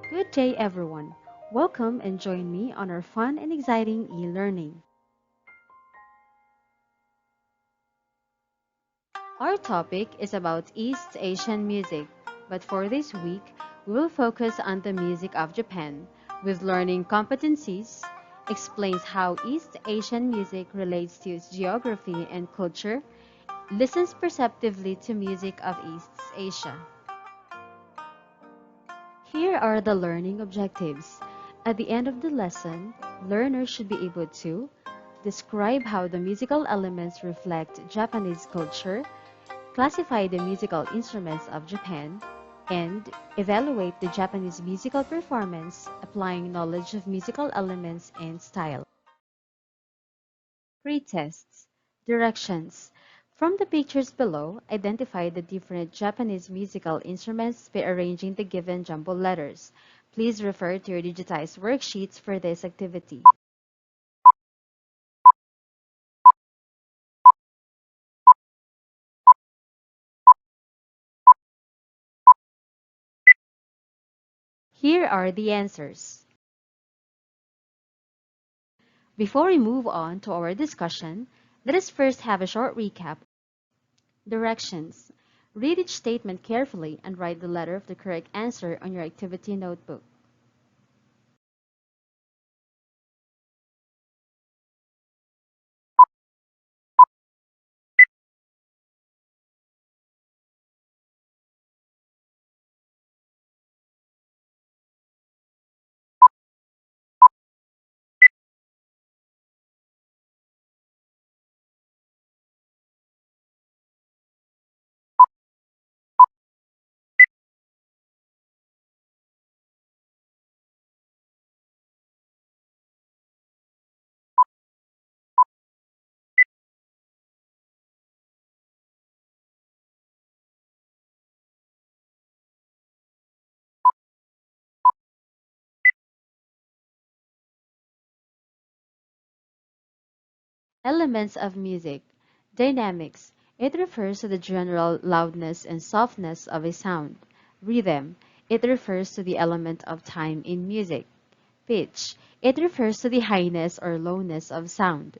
Good day, everyone. Welcome and join me on our fun and exciting e-learning. Our topic is about East Asian music, but for this week, we will focus on the music of Japan with learning competencies, explains how East Asian music relates to its geography and culture, listens perceptively to music of East Asia. Here are the learning objectives. At the end of the lesson, learners should be able to describe how the musical elements reflect Japanese culture, classify the musical instruments of Japan, and evaluate the Japanese musical performance applying knowledge of musical elements and style. Pre-tests. Directions. From the pictures below, identify the different Japanese musical instruments by arranging the given jumbled letters. Please refer to your digitized worksheets for this activity. Here are the answers. Before we move on to our discussion, let us first have a short recap. Directions. Read each statement carefully and write the letter of the correct answer on your activity notebook. Elements of music. Dynamics. It refers to the general loudness and softness of a sound. Rhythm. It refers to the element of time in music. Pitch. It refers to the highness or lowness of sound.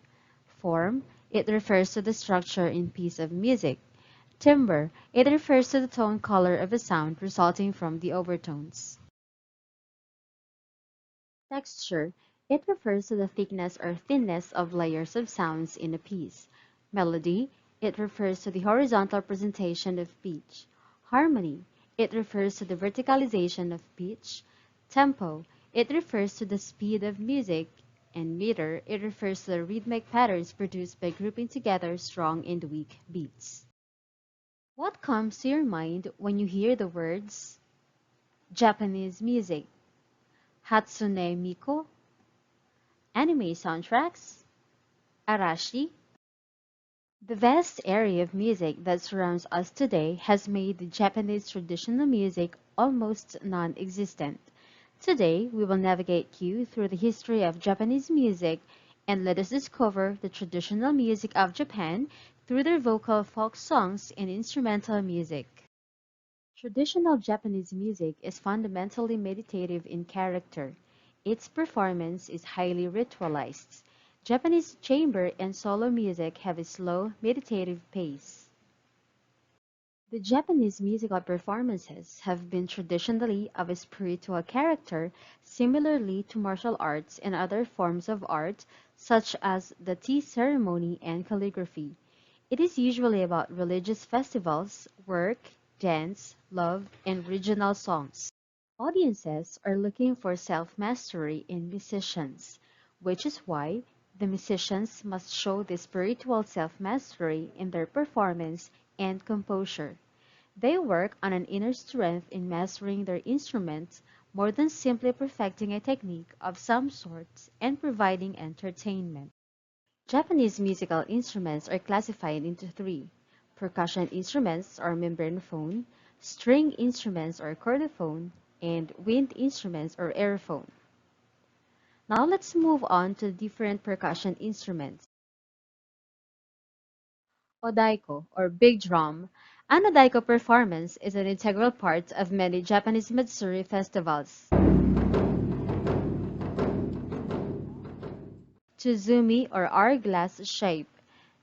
Form. It refers to the structure and piece of music. Timbre. It refers to the tone color of a sound resulting from the overtones. Texture. It refers to the thickness or thinness of layers of sounds in a piece. Melody. It refers to the horizontal presentation of pitch. Harmony. It refers to the verticalization of pitch. Tempo. It refers to the speed of music. And meter. It refers to the rhythmic patterns produced by grouping together strong and weak beats. What comes to your mind when you hear the words Japanese music? Hatsune Miku, anime soundtracks, Arashi. The vast area of music that surrounds us today has made the Japanese traditional music almost non-existent. Today, we will navigate you through the history of Japanese music and let us discover the traditional music of Japan through their vocal folk songs and instrumental music. Traditional Japanese music is fundamentally meditative in character. Its performance is highly ritualized. Japanese chamber and solo music have a slow, meditative pace. The Japanese musical performances have been traditionally of a spiritual character, similarly to martial arts and other forms of art, such as the tea ceremony and calligraphy. It is usually about religious festivals, work, dance, love, and regional songs. Audiences are looking for self-mastery in musicians, which is why the musicians must show this spiritual self-mastery in their performance and composure. They work on an inner strength in mastering their instruments more than simply perfecting a technique of some sort and providing entertainment. Japanese musical instruments are classified into three: percussion instruments or membranophone, string instruments or chordophone, and wind instruments or aerophone. Now let's move on to different percussion instruments. Odaiko, or big drum. An odaiko performance is an integral part of many Japanese Matsuri festivals. Tsuzumi or hourglass shape.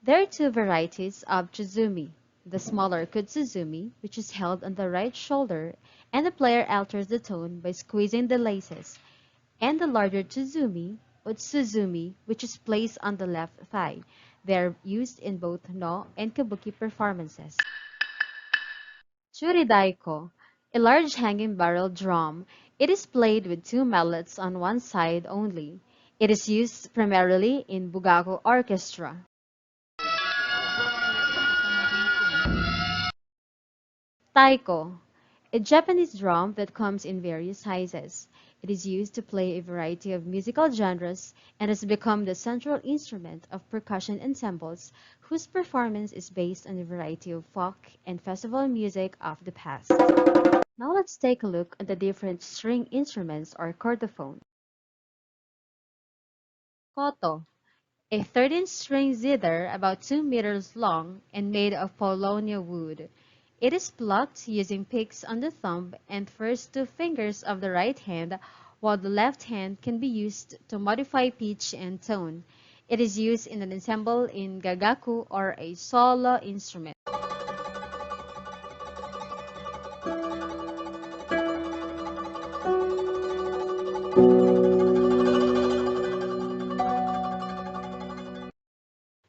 There are two varieties of tsuzumi. The smaller kutsuzumi, which is held on the right shoulder, and the player alters the tone by squeezing the laces, and the larger tsuzumi, utsuzumi, which is placed on the left thigh. They are used in both no and kabuki performances. Churidaiko, a large hanging barrel drum. It is played with two mallets on one side only. It is used primarily in bugaku orchestra. Taiko, a Japanese drum that comes in various sizes. It is used to play a variety of musical genres and has become the central instrument of percussion ensembles whose performance is based on a variety of folk and festival music of the past. Now let's take a look at the different string instruments or chordophone. Koto, a 13-string zither about 2 meters long and made of paulownia wood. It is plucked using picks on the thumb and first two fingers of the right hand, while the left hand can be used to modify pitch and tone. It is used in an ensemble in gagaku or a solo instrument.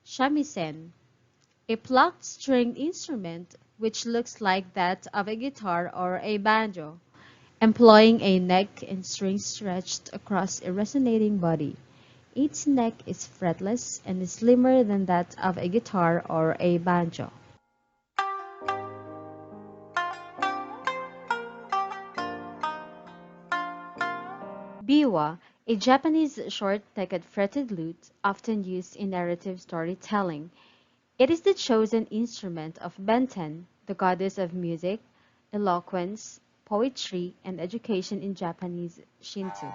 Shamisen, a plucked stringed instrument which looks like that of a guitar or a banjo, employing a neck and strings stretched across a resonating body. Its neck is fretless and is slimmer than that of a guitar or a banjo. Biwa, a Japanese short-necked fretted lute often used in narrative storytelling. It is the chosen instrument of Benten, the goddess of music, eloquence, poetry, and education in Japanese Shinto.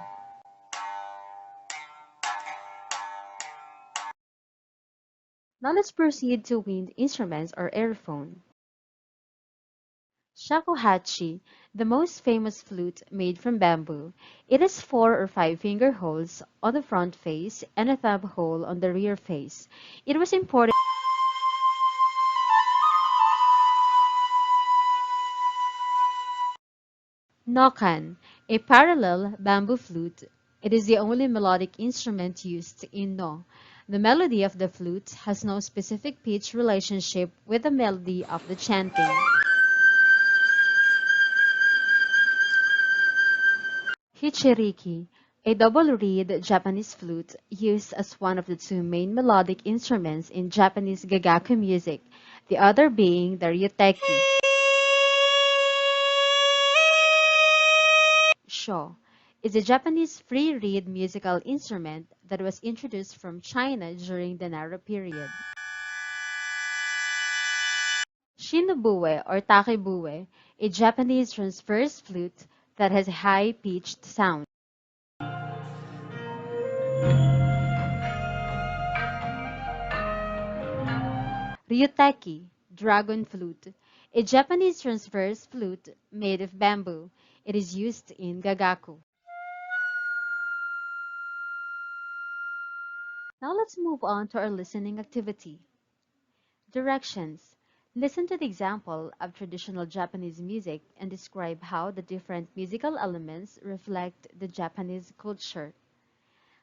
Now let's proceed to wind instruments or aerophone. Shakuhachi, the most famous flute made from bamboo. It has 4 or 5 finger holes on the front face and a thumb hole on the rear face. It was imported. Nokan, a parallel bamboo flute. It is the only melodic instrument used in No. The melody of the flute has no specific pitch relationship with the melody of the chanting. Hichiriki, a double-reed Japanese flute used as one of the two main melodic instruments in Japanese gagaku music, the other being the ryuteki. Sho is a Japanese free-reed musical instrument that was introduced from China during the Nara period. Shinobue or takebue, a Japanese transverse flute that has a high-pitched sound. Ryuteki, dragon flute, a Japanese transverse flute made of bamboo. It is used in gagaku. Now let's move on to our listening activity. Directions. Listen to the example of traditional Japanese music and describe how the different musical elements reflect the Japanese culture.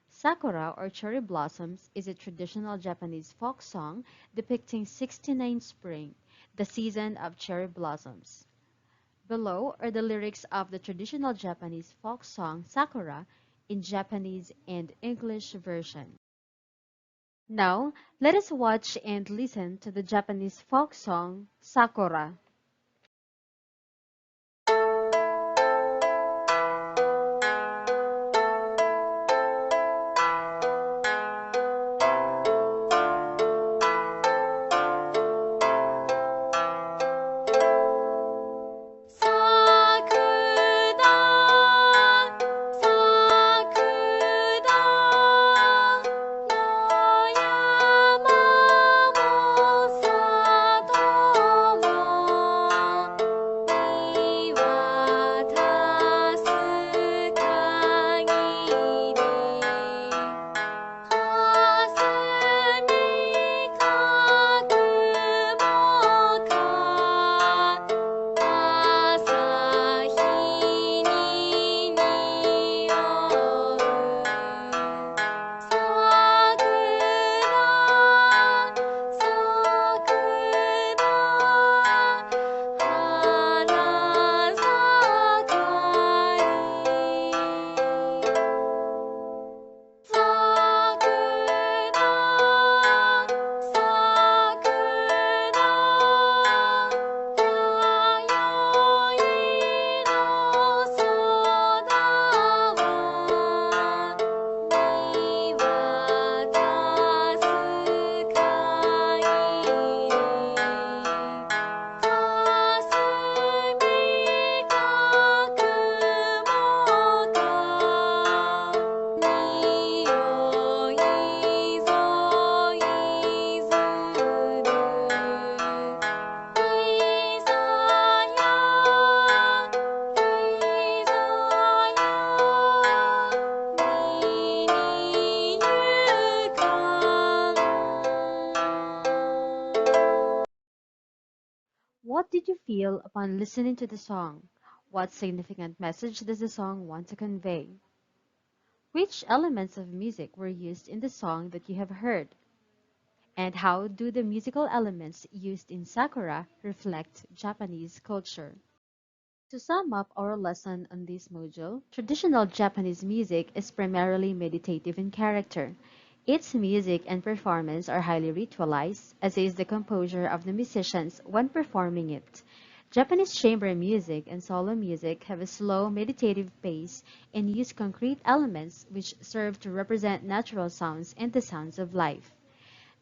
Sakura or cherry blossoms is a traditional Japanese folk song depicting 69 spring, the season of cherry blossoms. Below are the lyrics of the traditional Japanese folk song Sakura in Japanese and English version. Now, let us watch and listen to the Japanese folk song Sakura. What did you feel upon listening to the song? What significant message does the song want to convey? Which elements of music were used in the song that you have heard? And how do the musical elements used in Sakura reflect Japanese culture? To sum up our lesson on this module, traditional Japanese music is primarily meditative in character. Its music and performance are highly ritualized, as is the composure of the musicians when performing it. Japanese chamber music and solo music have a slow, meditative pace and use concrete elements which serve to represent natural sounds and the sounds of life.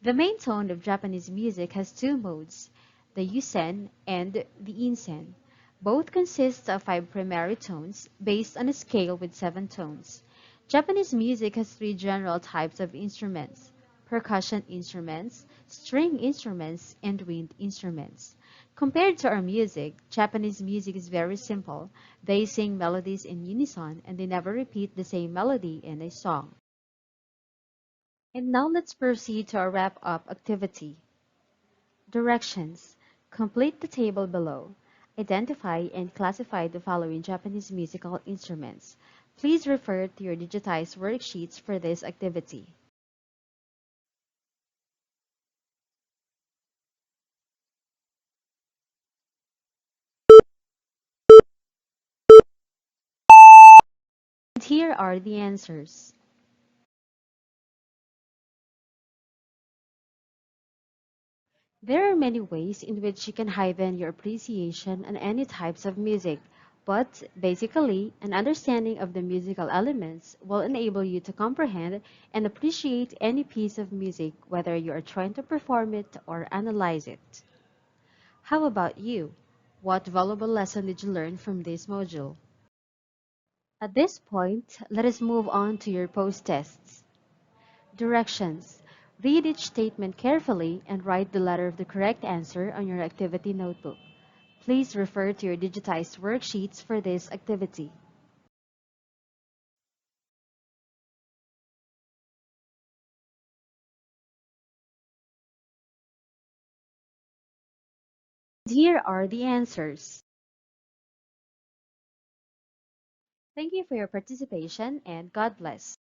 The main tone of Japanese music has two modes, the yusen and the insen. Both consist of five primary tones based on a scale with seven tones. Japanese music has three general types of instruments: percussion instruments, string instruments, and wind instruments. Compared to our music, Japanese music is very simple. They sing melodies in unison and they never repeat the same melody in a song. And now let's proceed to our wrap-up activity. Directions. Complete the table below. Identify and classify the following Japanese musical instruments. Please refer to your digitized worksheets for this activity. And here are the answers. There are many ways in which you can heighten your appreciation on any types of music, but basically, an understanding of the musical elements will enable you to comprehend and appreciate any piece of music, whether you are trying to perform it or analyze it. How about you? What valuable lesson did you learn from this module? At this point, let us move on to your post-tests. Directions. Read each statement carefully and write the letter of the correct answer on your activity notebook. Please refer to your digitized worksheets for this activity. Here are the answers. Thank you for your participation and God bless.